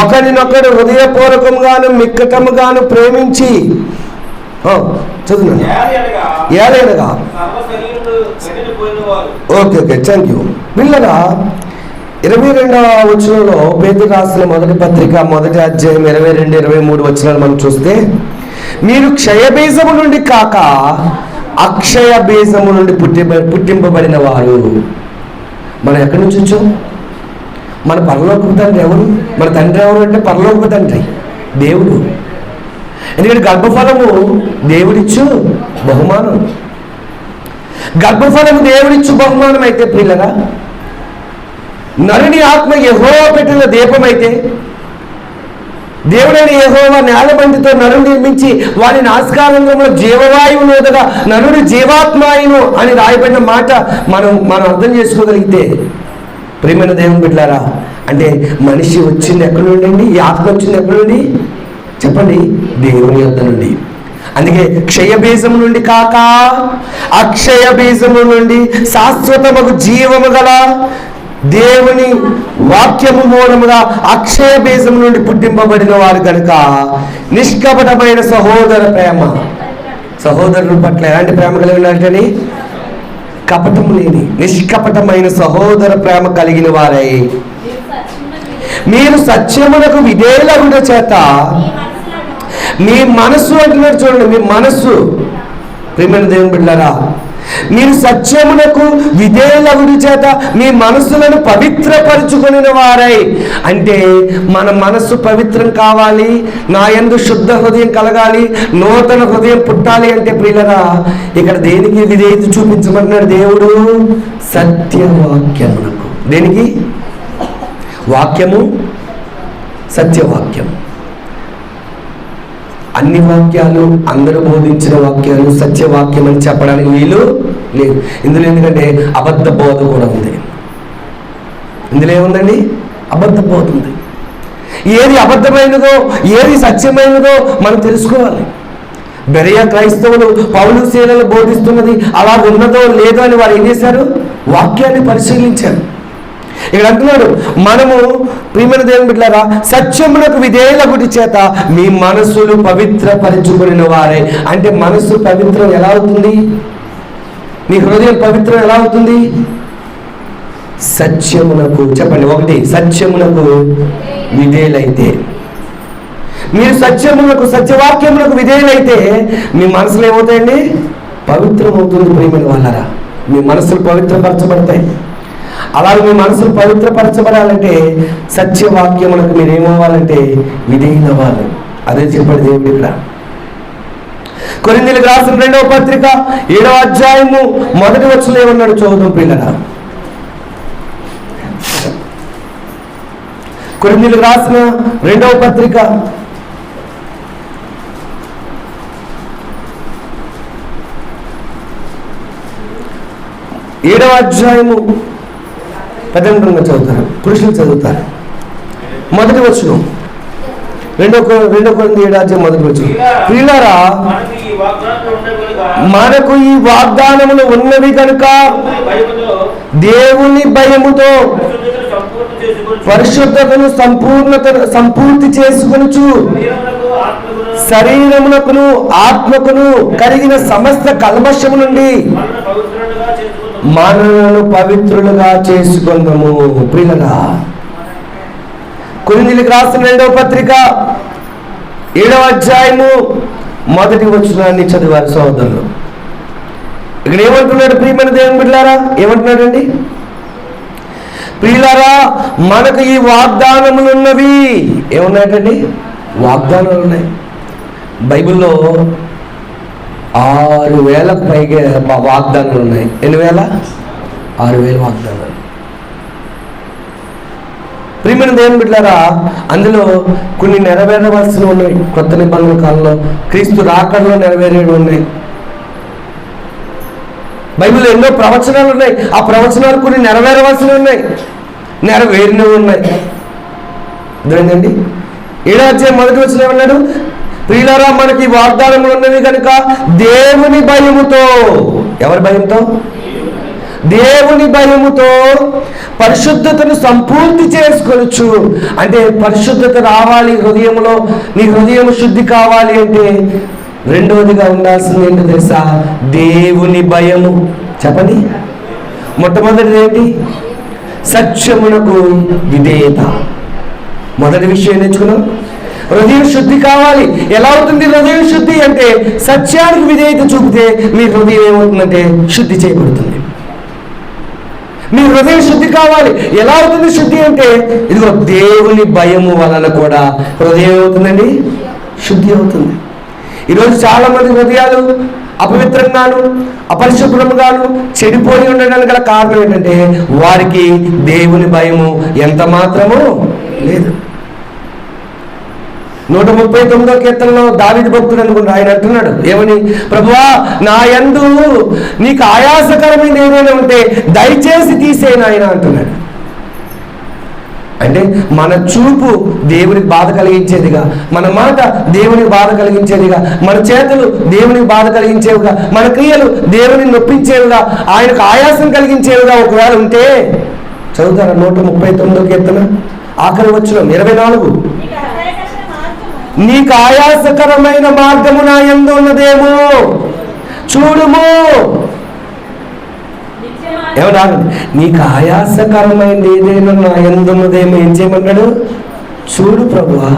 ఒకరినొకరు హృదయపూర్వకంగాను మిక్కటముగాను ప్రేమించి చదువునండి. ఏలైనగా ఓకే థ్యాంక్ యూ. పిల్లగా 22వ వచనంలో పేతురు రాసిన మొదటి పత్రిక 1వ అధ్యాయం 22, 23 వచనాలు మనం చూస్తే, మీరు క్షయబీజము నుండి కాక అక్షయ బీజము నుండి పుట్టింపబడిన వారు. మనం ఎక్కడి నుంచి వచ్చాం? మన పరలోకపు తండ్రి ఎవరు? మన తండ్రి ఎవరు అంటే పరలోకపు తండ్రి దేవుడు. ఎందుకంటే గర్భఫలము దేవుడిచ్చు బహుమానం. గర్భఫలము దేవుడిచ్చు బహుమానం అయితే ప్రియులరా, నరుని ఆత్మ యెహోవా పెట్టిన దీపమైతే, దేవుడైన యెహోవా నేలబంతితో నరుని నిర్మించి వారి నాసికారంధ్రంలో జీవవాయువు లోదగా నరుని జీవాత్మాయును అని రాయబడిన మాట మనం అర్థం చేసుకోగలిగితే, ప్రియమైన దేవుని బిడ్డలారా, అంటే మనిషి వచ్చింది ఎక్కడి నుండి అండి? ఈ ఆత్మ వచ్చింది ఎక్కడి నుండి చెప్పండి? దేవుని యొద్ద నుండి. అందుకే క్షయబీజము నుండి కాక అక్షయ బీజము నుండి శాశ్వతముకు జీవము గల దేవుని వాక్యము మూలముగా అక్షయ బీజము నుండి పుట్టింపబడిన వారు కనుక నిష్కపటమైన సహోదర ప్రేమ, సహోదరుల పట్ల ఎలాంటి ప్రేమ కలిగి ఉన్నారని? కపటము లేని నిష్కపటమైన సహోదర ప్రేమ కలిగిన వారై మీరు సత్యమునకు విధేయులగుట చేత మీ మనస్సు అంటున్నారు చూడండి, మీ మనస్సు. ప్రియమైన దేవుని బిడ్డలారా, మీరు సత్యమునకు విధేయులగుట చేత మీ మనస్సులను పవిత్రపరుచుకొనిన వారై. అంటే మన మనస్సు పవిత్రం కావాలి, నా యందు శుద్ధ హృదయం కలగాలి, నూతన హృదయం పుట్టాలి అంటే ప్రియులరా ఇక్కడ దేనికి విధేయత చూపించమంటున్నాడు దేవుడు? సత్యవాక్యమునకు. దేనికి? వాక్యము, సత్యవాక్యం. అన్ని వాక్యాలు, అందరూ బోధించిన వాక్యాలు సత్యవాక్యం అని చెప్పడానికి వీలు లేదు ఇందులో. ఎందుకంటే అబద్ధ బోధ కూడా ఉంది ఇందులో. ఏముందండి? అబద్ధ బోధ ఉంది. ఏది అబద్ధమైనదో ఏది సత్యమైనదో మనం తెలుసుకోవాలి. బెరయ క్రైస్తవులు పౌలు శీలలు బోధిస్తున్నది అలా ఉన్నదో లేదో అని వారు ఏం చేశారు? వాక్యాన్ని పరిశీలించారు. ఇక్కడ అంటున్నాడు, మనము ప్రియమైన దేవుని బిడ్డలారా సత్యమునకు విధేయులగుట చేత మీ మనస్సులు పవిత్రపరచుకొనిన వారే. అంటే మనస్సు పవిత్రం ఎలా అవుతుంది? నీ హృదయం పవిత్రం ఎలా అవుతుంది? సత్యమునకు. చెప్పండి. ఒకటి, సత్యమునకు విధేయులైతే. మీరు సత్యమునకు, సత్యవాక్యమునకు విధేయులైతే మీ మనసులు ఏమవుతాయండి? పవిత్రం అవుతుంది. ప్రియమైన వాళ్ళరా, మీ మనసులు పవిత్రపరచబడతాయి. అలాగే మీ మనసులు పవిత్రపరచబడాలంటే సత్యవాక్యములకు మీరు ఏమవ్వాలంటే విధేయులవ్వాలి. అదే చెప్పాడు దేవుడు ఇక్కడ. కొరింథీయులకు రాసిన 2వ పత్రిక 7వ అధ్యాయము 1వ వచనం ఏమన్నాడు చదువుదాం పిల్లరా. కొరింథీయులకు రాసిన 2వ పత్రిక 7వ అధ్యాయము 18 చదువుతారు, పురుషులు చదువుతారు. 1వ వచనం. 2 కొరింథీ 7వ అధ్యాయం 1వ వచనం. ప్రియులారా, మనకు ఈ వాగ్దానములు ఉన్నవి కనుక దేవుని భయముతో పరిశుద్ధతను సంపూర్తి చేసుకొనుచు శరీరమునకును ఆత్మకును కలిగిన సమస్త కల్మషము నుండి మనలను పవిత్రులుగా చేసుకుందాము. ప్రియులారా, కొరింథీయులకు రాసిన 2వ పత్రిక 7వ అధ్యాయము 1వ వచనాన్ని చదివారు సోదరులు. ఇక్కడ ఏమంటున్నాడు ప్రియమైన దేవుని బిడ్డలారా? ఏమంటున్నాడండి? ప్రియులారా, మనకు ఈ వాగ్దానములు ఉన్నవి. ఏమున్నాయండి? వాగ్దానాలు ఉన్నాయి. బైబిల్లో 6,000కు పైగా వాగ్దానాలు ఉన్నాయి. ఎన్ని వేల? 6,000 వాగ్దానాలు. ప్రియమైన దేవుని బిడ్డలారా, అందులో కొన్ని నెరవేరవలసినవి ఉన్నాయి. కొత్త నిబంధన కాలంలో క్రీస్తు రాకడలో నెరవేరేవి ఉన్నాయి. బైబిల్లో ఎన్నో ప్రవచనాలు ఉన్నాయి. ఆ ప్రవచనాలు కొన్ని నెరవేరవలసినవి ఉన్నాయి, నెరవేరినవి ఉన్నాయి. అర్థమైందండి? 7వ అధ్యాయం 1వ వచనం ఏమన్నాడు? ప్రియులారా, మనకి వాగ్దానములు ఉన్నవి కనుక దేవుని భయముతో. ఎవరి భయంతో? దేవుని భయముతో పరిశుద్ధతను సంపూర్తి చేసుకొనొచ్చు. అంటే పరిశుద్ధత రావాలి హృదయంలో. నీ హృదయం శుద్ధి కావాలి అంటే రెండవదిగా ఉండాల్సింది ఏంటో తెలుసా? దేవుని భయము. చెప్పండి. మొట్టమొదటిది ఏంటి? సత్యమునకు విధేయత. మొదటి విషయం నేర్చుకున్నాం. హృదయం శుద్ధి కావాలి. ఎలా అవుతుంది హృదయం శుద్ధి అంటే సత్యానికి విధేయత చూపితే మీ హృదయం ఏమవుతుందంటే శుద్ధి చేయబడుతుంది. మీ హృదయం శుద్ధి కావాలి. ఎలా అవుతుంది శుద్ధి అంటే ఇదిగో దేవుని భయము వలన కూడా హృదయం ఏమవుతుందండి? శుద్ధి అవుతుంది. ఈరోజు చాలా మంది హృదయాలు అపవిత్రంగాను అపరిశుభ్రంగాను చెడిపోయి ఉండడానికి గల కారణం ఏంటంటే వారికి దేవుని భయము ఎంత మాత్రమూ లేదు. 139వ కీర్తనలో దావీదు భక్తుడు అనుకుంటా, ఆయన అంటున్నాడు ఏమని? ప్రభువా, నా యందు నీకు ఆయాసకరమైన ఏదైనా ఉంటే దయచేసి తీసేయను ఆయన అంటున్నాడు. అంటే మన చూపు దేవునికి బాధ కలిగించేదిగా, మన మాట దేవునికి బాధ కలిగించేదిగా, మన చేతులు దేవునికి బాధ కలిగించేవిగా, మన క్రియలు దేవుని నొప్పించేవిగా, ఆయనకు ఆయాసం కలిగించేవిగా ఒకవేళ ఉంటే చదువుతారా 139వ కీర్తన ఆఖరి వచనం 24. నీకు ఆయాసకరమైన మార్గము నా యందు ఉన్నదేమో చూడుము. ఏమన్నా? నీకు ఆయాసకరమైనది ఏదైనా నా యందు ఉన్నదేమో ఏం చేయమన్నాడు? చూడు ప్రభువా.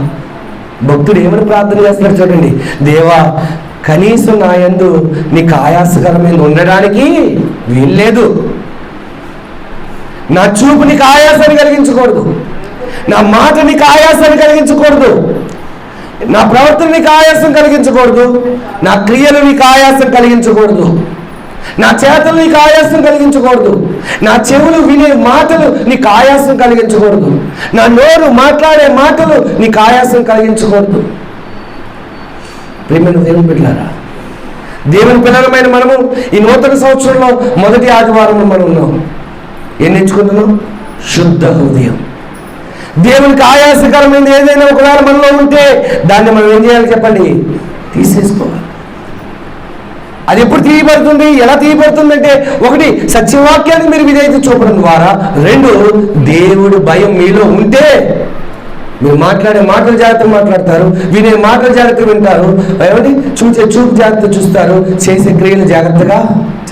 భక్తుడు ఏమని ప్రార్థన చేస్తున్నాడు చూడండి. దేవా, కనీసం నా యందు నీకు ఆయాసకరమైన ఉండడానికి వీల్లేదు. నా చూపు నీకు ఆయాసాన్ని కలిగించకూడదు, నా మాట నీకు ఆయాసాన్ని కలిగించకూడదు, నా ప్రవర్తన నీకు ఆయాసం కలిగించకూడదు, నా క్రియలు నీకు ఆయాసం కలిగించకూడదు, నా చేతలు నీకు ఆయాసం కలిగించకూడదు, నా చెవులు వినే మాటలు నీకు ఆయాసం కలిగించకూడదు, నా నోరు మాట్లాడే మాటలు నీకు ఆయాసం కలిగించకూడదు. ప్రియమైన దేవుని బిడ్డలారా, దేవుని పిల్లలమైన మనము ఈ నూతన సంవత్సరంలో మొదటి ఆదివారంలో మనం ఉన్నాం. ఏం నేర్చుకుంటున్నాం? శుద్ధ హృదయం. దేవునికి ఆయాసకరమైనది ఏదైనా ఒకవేళ మనలో ఉంటే దాన్ని మనం ఏం చేయాలి చెప్పండి? తీసేసుకోవాలి. అది ఎప్పుడు తీయబడుతుంది? ఎలా తీయబడుతుంది అంటే, ఒకటి, సత్యవాక్యాన్ని మీరు విధేయత చూపడం ద్వారా, రెండు, దేవుడు భయం మీలో ఉంటే మీరు మాట్లాడే మాటలు జాగ్రత్తగా మాట్లాడతారు, వినే మాటలు జాగ్రత్తగా వింటారు, ఏమంటే చూసే చూపు జాగ్రత్త చూస్తారు, చేసే క్రియలు జాగ్రత్తగా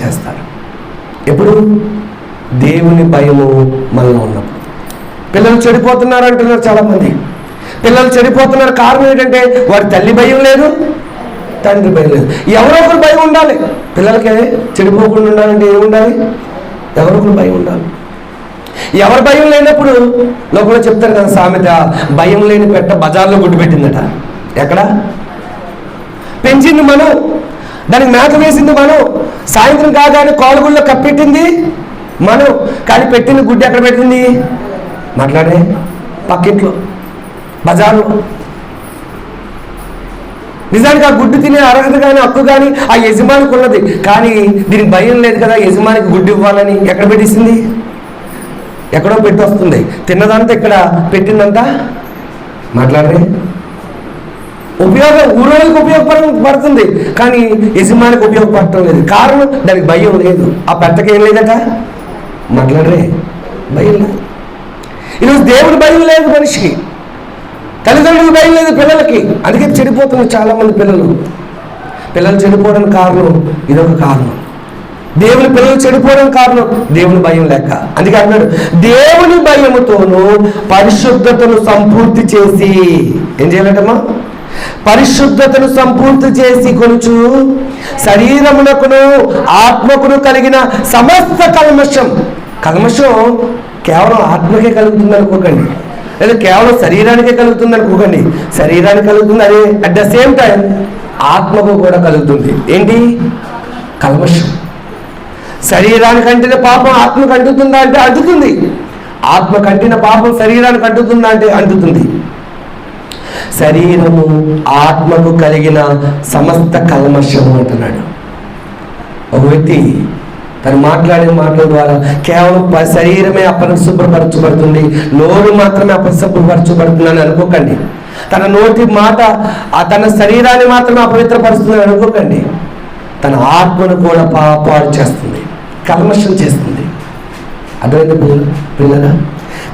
చేస్తారు. ఎప్పుడు? దేవుని భయము మనలో ఉన్నప్పుడు. పిల్లలు చెడిపోతున్నారు అంటున్నారు చాలామంది. పిల్లలు చెడిపోతున్నారు కారణం ఏంటంటే వారి తల్లి భయం లేదు, తండ్రి భయం లేదు. ఎవరో ఒకరు భయం ఉండాలి. పిల్లలకే చెడిపోకుండా ఉండాలంటే ఏముండాలి? ఎవరో ఒకరు భయం ఉండాలి. ఎవరు భయం లేనప్పుడు లోపల చెప్తారు కదా సామెత, భయం లేని పెట్ట బజార్లో గుడ్డు పెట్టిందట. ఎక్కడ? పెంచింది మనం, దానికి మేత వేసింది మనం, సాయంత్రం కాగానే కోలగుళ్ళలో కప్పెట్టింది మనం, కానీ పెట్టిన గుడ్డు ఎక్కడ పెట్టింది? మాట్లాడే పక్కింట్లో, బజార్లో. నిజానికి ఆ గుడ్డు తినే అర్హత కానీ హక్కు కానీ ఆ యజమానికి ఉన్నది, కానీ దీనికి భయం లేదు కదా యజమానికి గుడ్డు ఇవ్వాలని. ఎక్కడ పెట్టేసింది? ఎక్కడో పెట్టి వస్తుంది. తిన్నదంతా ఇక్కడ, పెట్టిందంతా మాట్లాడే ఉపయోగం ఊరోళ్ళకి ఉపయోగపడుతుంది, కానీ యజమానికి ఉపయోగపడటం లేదు. కారణం దానికి భయం లేదు. ఆ పెట్టకి ఏం లేదట, మాట్లాడరే భయం లేదు. ఈరోజు దేవుడి భయం లేదు మనిషికి, తల్లిదండ్రులకు భయం లేదు పిల్లలకి. అందుకే చెడిపోతున్నారు చాలామంది పిల్లలు. పిల్లలు చెడిపోవడానికి కారణం ఇదొక కారణం. దేవుని పిల్లలు చెడిపోవడానికి కారణం దేవుని భయం లేక. అందుకే అన్నాడు, దేవుని భయముతోనూ పరిశుద్ధతను సంపూర్తి చేసి, ఏం చేయాలంటమ్మా? పరిశుద్ధతను సంపూర్తి చేసి కొనుచు శరీరమునకును ఆత్మకును కలిగిన సమస్త కల్మషం. కల్మషం కేవలం ఆత్మకే కలుగుతుంది అనుకోకండి, లేదా కేవలం శరీరానికే కలుగుతుంది అనుకోకండి. శరీరానికి కలుగుతుంది, అదే అట్ ద సేమ్ టైం ఆత్మకు కూడా కలుగుతుంది. ఏంటి? కల్మషం. శరీరానికి అంటిన పాపం ఆత్మకు అంటుతుందా అంటే అంటుతుంది. ఆత్మకు అంటిన పాపం శరీరానికి అంటుతుందా అంటే అంటుతుంది. శరీరము ఆత్మకు కలిగిన సమస్త కల్మషము అంటున్నాడు. ఒక వ్యక్తి తను మాట్లాడే మాటల ద్వారా కేవలం శరీరమే అపరిశుభ్రపరచబడుతుంది, నోరు మాత్రమే అపరిశుభ్రపరచబడుతుందని అనుకోకండి. తన నోటి మాట తన శరీరాన్ని మాత్రమే అపవిత్రపరుస్తుందని అనుకోకండి. తన ఆత్మను కూడా పాడు చేస్తుంది, కల్మషం చేస్తుంది. అర్థమైంది పిల్లరా?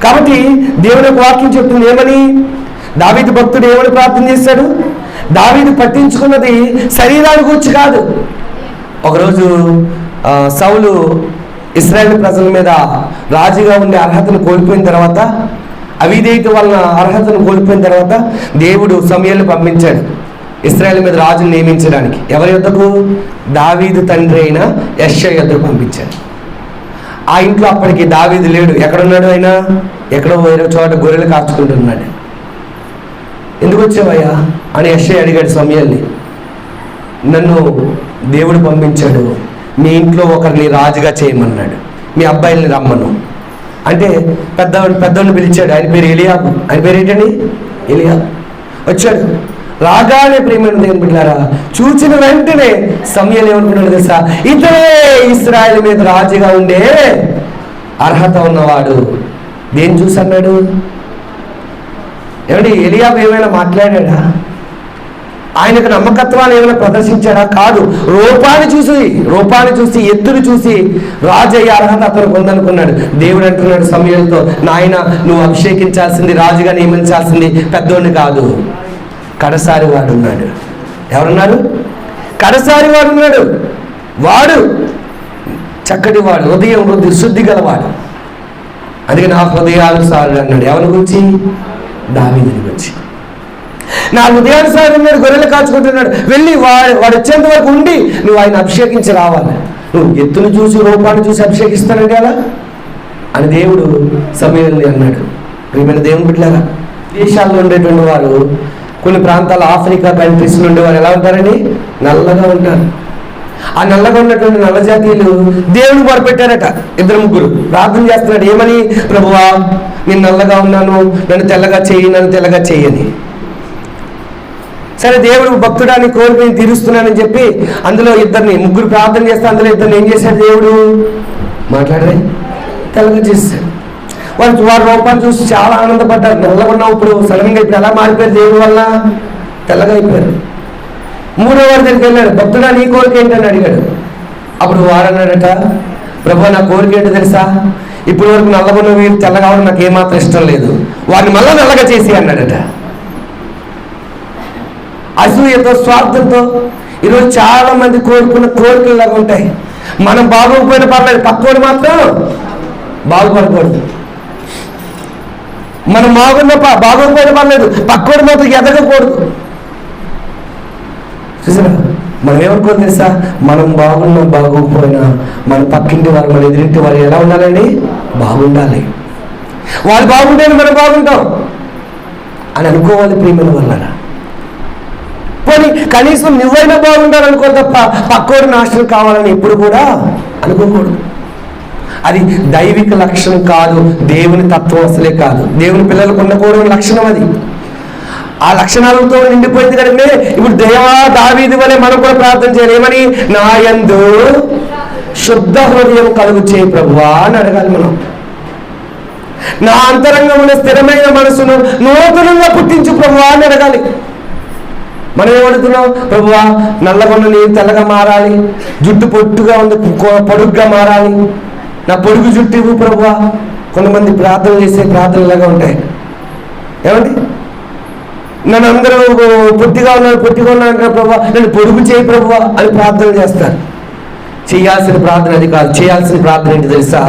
కాబట్టి దేవుని వాక్యం చెప్తుంది ఏమని? దావీదు భక్తుడు ఏమని ప్రార్థన చేశాడు? దావీదు పట్టించుకున్నది శరీరాన్ని గురించి కాదు. ఒకరోజు సౌలు ఇశ్రాయేలు ప్రజల మీద రాజుగా ఉండే అర్హతను కోల్పోయిన తర్వాత, అవిధేయత వలన అర్హతను కోల్పోయిన తర్వాత దేవుడు సమూయేలును పంపించాడు ఇశ్రాయేలు మీద రాజును నియమించడానికి. ఎవరి యొద్దకు? దావీదు తండ్రి అయిన యెష్షయి యొద్దకు పంపించాడు. ఆ ఇంట్లో అప్పటికి దావీదు లేడు. ఎక్కడున్నాడు? ఆయన ఎక్కడో వేరే చోట గొర్రెలు కాచుకుంటున్నాడు. ఎందుకు వచ్చావయ్యా అని యెష్షయి అడిగాడు సమూయేలుని. నన్ను దేవుడు పంపించాడు, మీ ఇంట్లో ఒకరిని రాజుగా చేయమన్నాడు, మీ అబ్బాయిల్ని రమ్మను అంటే పెద్దవాడిని పిలిచాడు. ఆయన పేరు ఎలియాబు. ఆయన పేరు ఏంటండి? ఎలియాబు. వచ్చాడు. రాగానే ప్రియమైన దేవుని బిడ్డలారా, చూచిన వెంటనే సమూయేలు ఏమనుకున్నాడు తెలుసా? ఇతరే ఇశ్రాయేలు మీద రాజుగా ఉండే అర్హత ఉన్నవాడు. దేని చూసి అన్నాడు? ఏమండి, ఎలియాబు ఏమైనా మాట్లాడా? ఆయనకు నమ్మకత్వాన్ని ఏమైనా ప్రదర్శించాడా? కాదు. రూపాన్ని చూసి ఎత్తును చూసి రాజు అయ్యే అర్హత అతను పొందనుకున్నాడు. దేవుడు అంటున్నాడు సమూయేలుతో, నాయన నువ్వు అభిషేకించాల్సింది, రాజుగా నియమించాల్సింది పెద్దోడిని కాదు, కడసారి వాడు ఉన్నాడు. ఎవరున్నారు? కడసారి వాడు ఉన్నాడు. వాడు చక్కటి వాడు, హృదయం శుద్ధి గలవాడు. అందుకే నా హృదయాలు సారుడు అన్నాడు. ఎవరి గురించి? దావీదుని గురించి. నా హృదయానుసారంగా గొర్రెలు కాచుకుంటున్నాడు, వెళ్ళి వాడు వచ్చేంత వరకు ఉండి నువ్వు ఆయన అభిషేకించి రావాలి. నువ్వు ఎత్తును చూసి రూపాన్ని చూసి అభిషేకిస్తానంటే అలా అని దేవుడు సమూయేలుని అన్నాడు. ప్రియమైన దేవుని బిడ్డలారా, దేశాల్లో ఉండేటువంటి వారు కొన్ని ప్రాంతాల ఆఫ్రికా కంట్రీస్ నుండి వారు ఎలా ఉంటారండి? నల్లగా ఉంటారు. ఆ నల్లగా ఉన్నటువంటి నల్ల జాతీయులు దేవుడు మొరపెట్టారట. 2-3 ప్రార్థన చేస్తున్నాడు. ఏమని? ప్రభువా, నేను నల్లగా ఉన్నాను, నన్ను తెల్లగా చెయ్యి, నన్ను తెల్లగా చెయ్యని. సరే, దేవుడు భక్తుడాన్ని కోరికని తీరుస్తున్నానని చెప్పి అందులో 3 ప్రార్థన చేస్తే అందులో 2 ఏం చేశాడు? దేవుడు మాట్లాడే తెల్లగా చేశాడు. వారి రూపాన్ని చూసి చాలా ఆనందపడ్డారు. నల్లగా ఉన్నావు, ఇప్పుడు సడన్గా ఇప్పుడు ఎలా మారిపోయారు? దేవుడి వల్ల తెల్లగా అయిపోయారు. 3వ వారి దగ్గరికి వెళ్ళాడు. భక్తుడా, నీ కోరిక ఏంటని అడిగాడు. అప్పుడు వాడన్నాడట, ప్రభు, నా కోరిక ఏంటో తెలుసా? ఇప్పుడు వరకు నల్లగా ఉన్న వీరు తెల్లగా అవడం నాకు ఏమాత్రం ఇష్టం లేదు, వారిని మళ్ళా నల్లగా చేసి అన్నాడట. అసూయతో, స్వార్థంతో ఈరోజు చాలా మంది కోరుకున్న కోరికలు లాగా ఉంటాయి. మనం బాగోకపోయినా పర్లేదు, పక్కోడు మాత్రం బాగుపడకూడదు. మనం బాగోకపోయినా పర్లేదు, పక్కోడు మాత్రం ఎదగకూడదు. చూసారా, మనం ఏమనుకోని తెలుసా? మనం బాగున్నా బాగోకపోయినా మన పక్కింటి వారు, మన ఎదురింటి వారు ఎలా ఉండాలండి? బాగుండాలి. వాళ్ళు బాగుంటేనే మనం బాగుంటాం అని అనుకోవాలి. ప్రియమైన వాళ్ళ పోనీ కనీసం నువ్వైనా బాగుండాలనుకో తప్ప పక్కోడు నాశనం కావాలని ఎప్పుడు కూడా అనుకోకూడదు. అది దైవిక లక్షణం కాదు, దేవుని తత్వం అసలే కాదు. దేవుని పిల్లలకు ఉండకూడని లక్షణం అది. ఆ లక్షణాలతో నిండిపోయింది కనుక ఇప్పుడు దేవా, దావీదు వలె మనం కూడా ప్రార్థన చేయాలి. ఏమని? నా యందు శుద్ధ హృదయం కలుగు చేయి ప్రభువా అని అడగాలి మనం. నా అంతరంగంలో స్థిరమైన మనసును నూతనంగా పుట్టించు ప్రభువా అని అడగాలి. మనం ఏమడుగుతున్నాం? ప్రభువా, నల్లగొండ నేను తెల్లగా మారాలి, జుట్టు పొట్టుగా ఉంది పొడుగ్గా మారాలి, నా పొడుగు జుట్టు ఇవ్వు ప్రభువా. కొంతమంది ప్రార్థన చేసే ప్రార్థనలాగా ఉంటాయి. ఏమండి? నన్ను అందరూ పొట్టిగా ఉన్నాను ప్రభువా, నన్ను పొడుగు చేయి ప్రభువా అని ప్రార్థన చేస్తారు. చేయాల్సిన ప్రార్థన అది కాదు. చేయాల్సిన ప్రార్థన ఏంటి తెలుసా?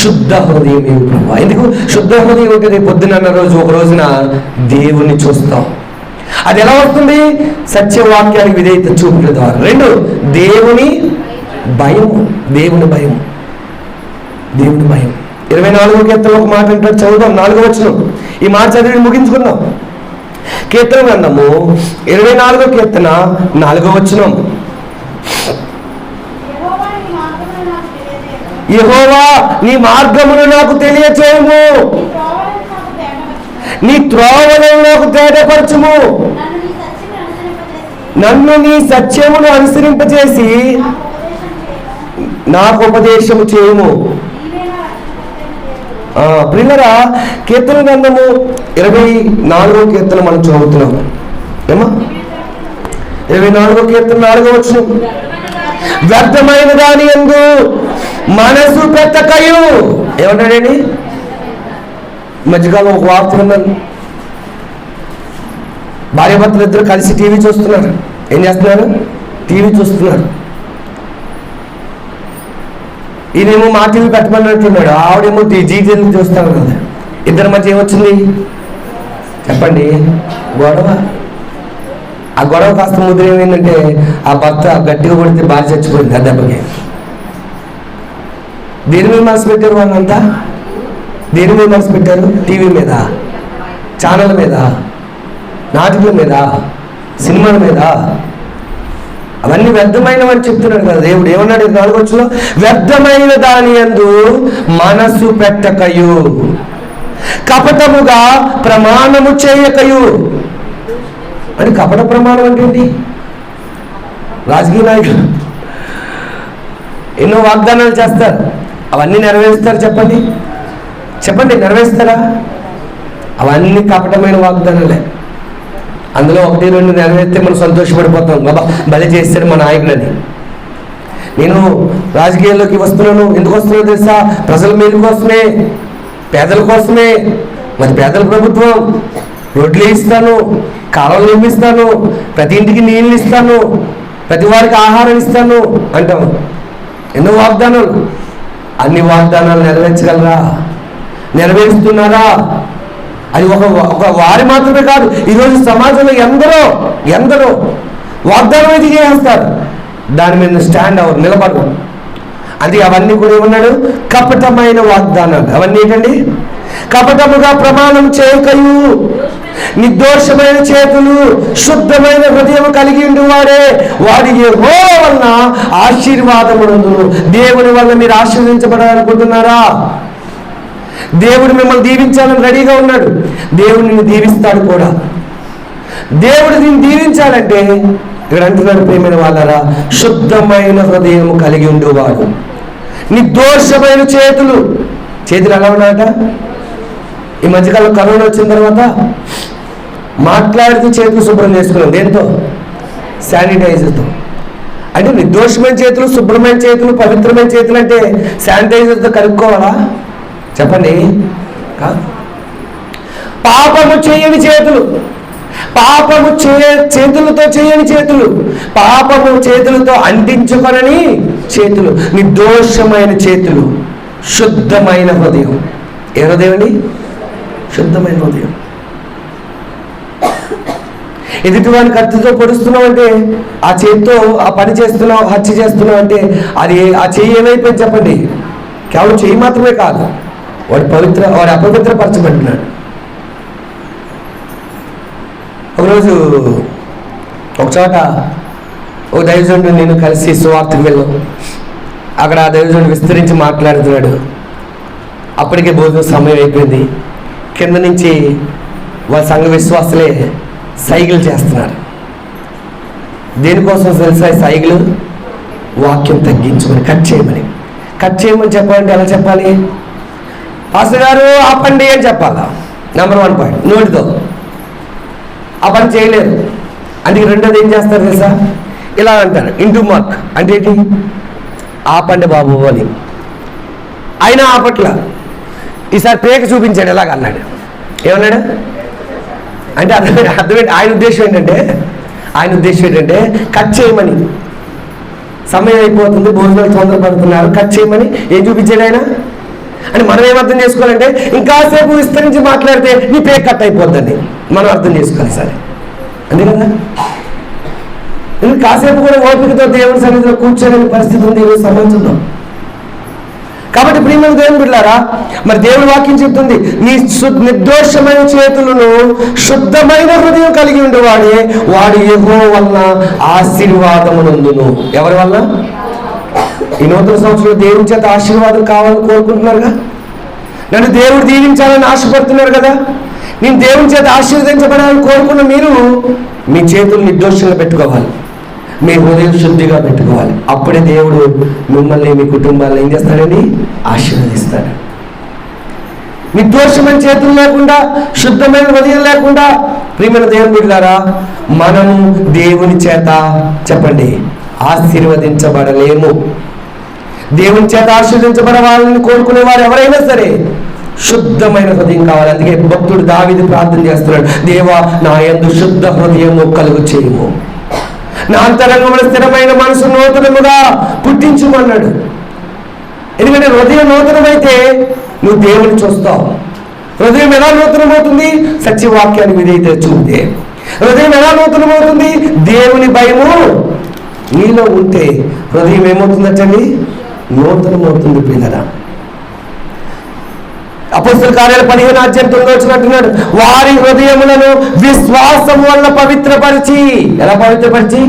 శుద్ధ హృదయం ఏమి ప్రభువా. ఎందుకు శుద్ధ హృదయం ఉంటే రేపు పొద్దున్న ఒక రోజున దేవుణ్ణి చూస్తాం. అది ఎలా వస్తుంది? సత్యవాక్యానికి విధేయత చూపుల ద్వారా. 2, దేవుని భయము. దేవుని భయం. 24వ కీర్తనలో ఒక మాట అంటాడు, చదువుదాం. 4వ వచనం. ఈ మాట చదివి ముగించుకుందాం. కీర్తన గ్రంథము 24వ కీర్తన 4వ వచనం. యెహోవా, నీ మార్గమును నాకు తెలియచేయము, నీ త్రోవలను నాకు తేటపరచుము, నన్ను నీ సత్యమును అనుసరింపచేసి నాకు ఉపదేశము చేయము. ప్రియులరా, కీర్తన గ్రంథము 24వ కీర్తన మనం చదువుతున్నాం. ఏమా? 24వ కీర్తన 4వ వచనం. వ్యర్థమైన దాని యందు మనసు పెట్టకయు. ఏమంటాడండి? మధ్యకాలం ఒక వార్త విన్నాను. భార్యాభర్తలు ఇద్దరు కలిసి టీవీ చూస్తున్నారు. ఏం చేస్తున్నారు? టీవీ చూస్తున్నారు. ఈయనేమో మా టీవీ పెట్టమన్నట్టున్నాడు, ఆవిడేమో జీ తెలుగు చూస్తాను కదా. ఇద్దరి మధ్య ఏమొచ్చింది చెప్పండి? గొడవ. ఆ గొడవ కాస్త ముద్ర ఏమైందంటే ఆ భర్త గట్టిగా కొడితే భార్య చచ్చిపోయింది ఆ దెబ్బకి. దేని మీద మనసు పెట్టారు వాళ్ళంతా? దేని మీద మనసు పెట్టారు? టీవీ మీద, ఛానల్ మీద, నాటకల మీద, సినిమాల మీద. అవన్నీ వ్యర్థమైనవని చెప్తున్నాడు కదా దేవుడు. ఏమన్నాడు 4వ వచనంలో? వ్యర్థమైన దాని యందు మనసు పెట్టకయు, కపటముగా ప్రమాణము చేయకయు. అంటే కపట ప్రమాణం అంటే ఏంటి? రాజకీయ నాయకులు ఎన్నో వాగ్దానాలు చేస్తారు, అవన్నీ నెరవేరుస్తారు. చెప్పండి, నెరవేరుస్తారా? అవన్నీ కపటమైన వాగ్దానాలే. అందులో 1-2 నెరవేరితే మనం సంతోషపడిపోతాం, బాబా బలి చేస్తాడు మా నాయకులని. నేను రాజకీయాల్లోకి వస్తున్నాను, ఎందుకు వస్తున్నాను తెలుసా? ప్రజల మేలు కోసమే, పేదల కోసమే. మరి పేదల ప్రభుత్వం, రోడ్లు ఇస్తాను, కాలువలు నిర్మిస్తాను, ప్రతి ఇంటికి నీళ్ళు ఇస్తాను, ప్రతి వారికి ఆహారం ఇస్తాను అంటాం. ఎన్నో వాగ్దానాలు. అన్ని వాగ్దానాలు నెరవేర్చగలరా? నెరవేరుస్తున్నారా? అది ఒక వారి మాత్రమే కాదు, ఈరోజు సమాజంలో ఎందరో వాగ్దానం అయితే చేస్తారు, దాని మీద స్టాండ్ అవరు, నిలబడరు. అది అవన్నీ కూడా ఏమన్నాడు? కపటమైన వాగ్దానాలు. అవన్నీ ఏంటండి? కపటముగా ప్రమాణం చేయకయు, నిర్దోషమైన చేతులు, శుద్ధమైన హృదయం కలిగి ఉండేవాడే వాడి యెహోవా వలన ఆశీర్వాదమునందును. దేవుని వల్ల మీరు ఆశీర్వదించబడాలనుకుంటున్నారా? దేవుడు మిమ్మల్ని దీవించాలని రెడీగా ఉన్నాడు. దేవుడు నిన్ను దీవిస్తాడు కూడా. దేవుడు నిన్ను దీవించాలంటే ఇక్కడ అంటున్నాడు, ప్రియమైన వాళ్ళారా, శుద్ధమైన హృదయం కలిగి ఉండేవాడు, నిర్దోషమైన చేతులు ఎలా ఉన్నాయట? ఈ మధ్యకాలం కరోనా వచ్చిన తర్వాత మాట్లాడుతూ చేతులు శుభ్రం చేసుకున్నాం. దేంతో? శానిటైజర్తో. అంటే నిర్దోషమైన చేతులు, శుభ్రమైన చేతులు, పవిత్రమైన చేతులు అంటే శానిటైజర్తో కలుపుకోవాలా? చెప్పండి. పాపము చేయని చేతులు, చేతులతో చేయని చేతులు, పాపము చేతులతో అంటించుకొనని చేతులు, నిర్దోషమైన చేతులు, శుద్ధమైన హృదయం. ఏ హృదయం అండి? శుద్ధమైన హృదయం. ఎదుటివాడిని కత్తితో పొడుస్తున్నావు అంటే, ఆ చేతితో ఆ పని చేస్తున్నావు, హత్య చేస్తున్నావు అంటే అది ఆ చెయ్యి ఏమైపోయింది చెప్పండి? కేవలం చెయ్యి మాత్రమే కాదు, వాడు అపవిత్రపరచబడుతున్నాడు. ఒకరోజు ఒక చోట ఒక దైవజనుడు నేను కలిసి సువార్తకు వెళ్ళాం. అక్కడ ఆ దైవజనుడు విస్తరించి మాట్లాడుతున్నాడు. అప్పటికే భోజనం సమయం అయిపోయింది. కింద నుంచి వాళ్ళ సంఘ విశ్వాసులే సైకిల్ చేస్తున్నారు. దేనికోసం తెలుసా ఈ సైకిల్? వాక్యం తగ్గించుకొని కట్ చేయమని చెప్పాలంటే ఎలా చెప్పాలి? పాస్టర్ గారు ఆపండి అని చెప్పాలా? Number 1 point. నోటితో ఆ పని చేయలేరు. అందుకే రెండోది ఏం చేస్తారు తెలుసా? ఇలా అంటారు, ఇంటూ మార్క్. అంటే ఏంటి? ఆపండి బాబు అని. అయినా ఆపట్ల. ఈసారి పేక చూపించాడు, ఎలాగ అన్నాడు. ఏమన్నాడు అంటే అర్థమేంటి? ఆయన ఉద్దేశం ఏంటంటే కట్ చేయమని. సమయం అయిపోతుంది, భోజనాలు తొందరపడుతున్నారు, కట్ చేయమని ఏం చూపించాడు ఆయన? అని మనం ఏమర్థం చేసుకోవాలంటే, ఇంకాసేపు విస్తరించి మాట్లాడితే నీ పేక కట్ అయిపోద్దని మనం అర్థం చేసుకోవాలి. సరే, అంతే కదా? కాసేపు కూడా ఓపికతో దేవుని సన్నిధిలో కూర్చోలేని పరిస్థితి ఉంది ఈరోజు సమాజంలో. కాబట్టి ప్రియమైన దేవుని బిడ్డలారా, మరి దేవుని వాక్యం చెప్తుంది, నీ నిర్దోషమైన చేతులను శుద్ధమైన హృదయం కలిగి ఉండేవాడే వాడి యెహోవా వలన ఆశీర్వాదమునందును. ఎవరి వల్ల? ఈ నూతన సంవత్సరంలో దేవుని చేత ఆశీర్వాదం కావాలని కోరుకుంటున్నారుగా. నన్ను దేవుడు దీవించాలని ఆశపడుతున్నారు కదా. నేను దేవుని చేత ఆశీర్వదించబడాలని కోరుకున్న మీరు మీ చేతులు నిర్దోషంగా పెట్టుకోవాలి, మీ హృదయం శుద్ధిగా పెట్టుకోవాలి. అప్పుడే దేవుడు మిమ్మల్ని, మీ కుటుంబాలను ఏం చేస్తాడండి? ఆశీర్వదిస్తాడు. నిర్దోషమైన చేతులు లేకుండా, శుద్ధమైన హృదయం లేకుండా ప్రియమైన దేవుని బిడ్డలారా, మనము దేవుని చేత చెప్పండి ఆశీర్వదించబడలేము. దేవుని చేత ఆశీర్వదించబడాలని కోరుకునే వారు ఎవరైనా సరే శుద్ధమైన హృదయం కావాలి. అందుకే భక్తుడు దావీదు ప్రార్థన చేస్తున్నాడు, దేవా నా యందు శుద్ధ హృదయము కలుగు చేయము, నా అంతరంగంలో స్థిరమైన మనసు నూతనముగా పుట్టించుమన్నాడు. ఎందుకంటే హృదయం నూతనమైతే నువ్వు దేవుని చూస్తావు. హృదయం ఎలా నూతనమవుతుంది? సత్యవాక్యాన్ని విధేయత చూస్తే. హృదయం ఎలా నూతనమవుతుంది? దేవుని భయము నీలో ఉంటే హృదయం ఏమవుతుందంటండి? నూతనమవుతుంది. పిల్లరా, అపోస్తలుల కార్యాలు 15:9 అంటున్నాడు, వారి హృదయములను విశ్వాసం వల్ల పవిత్రపరిచి. ఎలా పవిత్రపరిచి?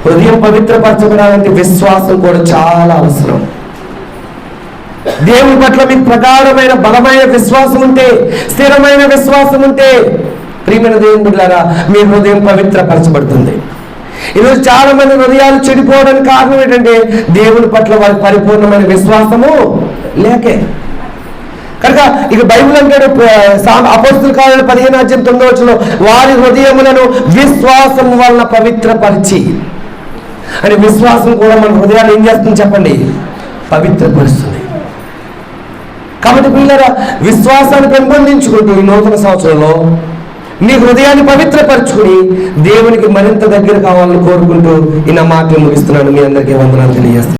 హృదయం పవిత్రపరచబడాలంటే విశ్వాసం కూడా చాలా అవసరం. దేవుని పట్ల మీకు ప్రగాఢమైన బలమైన విశ్వాసం ఉంటే, స్థిరమైన విశ్వాసం ఉంటే ప్రియమైన దేవుని బిడ్డలారా, మీ హృదయం పవిత్రపరచబడుతుంది. ఈరోజు చాలా మంది హృదయాలు చెడిపోవడానికి కారణం ఏంటంటే దేవుని పట్ల వారికి పరిపూర్ణమైన విశ్వాసము లేకే. కనుక ఇక బైబిల్ అంటాడు, అపోస్తలుల కార్యాలు 15:9 వారి హృదయములను విశ్వాసం వలన పవిత్రపరిచి. అని విశ్వాసం కూడా మన హృదయాలు ఏం చేస్తుంది చెప్పండి? పవిత్రపరుస్తుంది. కాబట్టి పిల్లరా, విశ్వాసాన్ని పెంపొందించుకుంటూ ఈ నూతన సంవత్సరంలో నీ హృదయాన్ని పవిత్రపరచుకుని దేవునికి మరింత దగ్గర కావాలని కోరుకుంటూ ఈ నా మాటలు ముగిస్తున్నాను. మీ అందరికీ వందనాలు తెలియజేస్తాను.